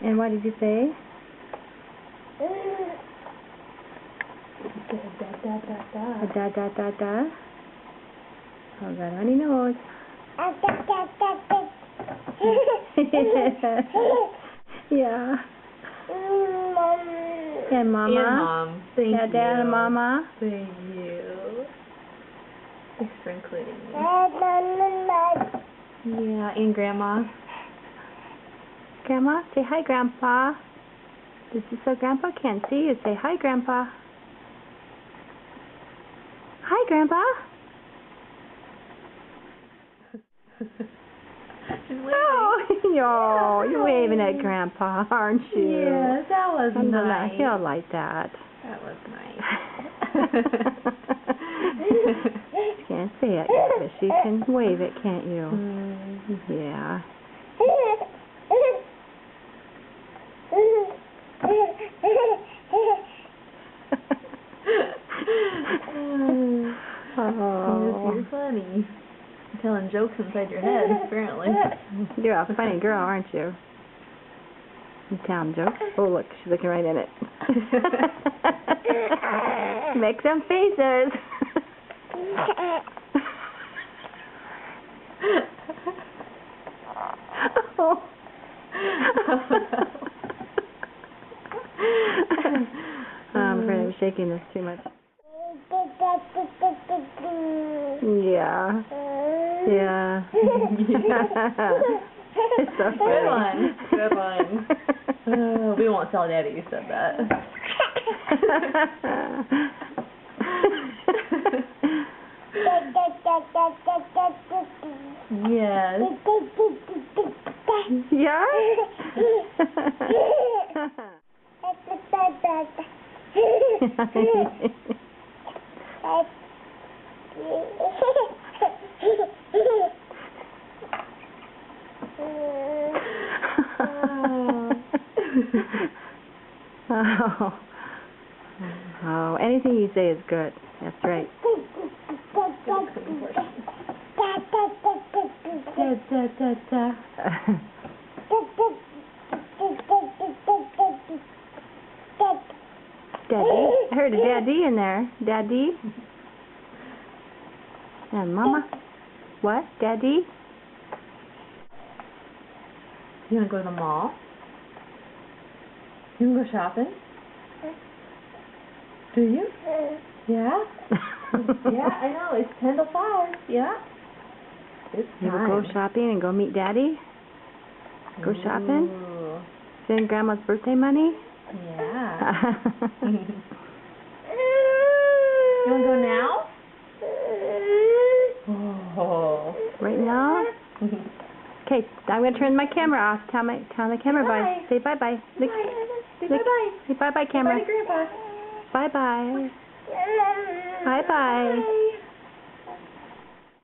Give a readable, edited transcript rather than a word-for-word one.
And what did you say? Da da da da. Oh, got runny nose. Yeah. And Mama. And Mom. Thank you. Dad and Mama. Thank you. Thanks for including me. Yeah, and Grandma. Grandma, say hi, Grandpa. This is so Grandpa can't see you. Say hi, Grandpa. Hi, Grandpa. Oh, no, you're waving at Grandpa, aren't you? Yes, that was nice. He'll like that. That was nice. Can't say it yet, but she can wave it, can't you? Yeah. Oh. You're funny. You're telling jokes inside your head, apparently. You're a funny girl, aren't you? You telling jokes? Oh, look, she's looking right in it. Make some faces. Oh. I'm afraid I'm shaking this too much. Yeah. Yeah. It's so funny. Good one. Good one. We won't tell Daddy you said that. Yes. Yeah? Oh. Oh, anything you say is good. That's right. Da, da, da, da. Daddy. I heard a daddy in there. Daddy. And Mama. What? Daddy? You want to go to the mall? You want to go shopping? Do you? Yeah? Yeah, I know. It's 10 to 5. Yeah? It's time. You will go shopping and go meet Daddy? Go shopping? Ooh. Spend Grandma's birthday money? Yeah. You want to go now? Oh. Right now? Okay, I'm going to turn my camera off. Tell the camera bye. Say bye-bye. Say bye-bye. Say bye-bye, camera. Bye to Grandpa. Bye-bye. Bye-bye.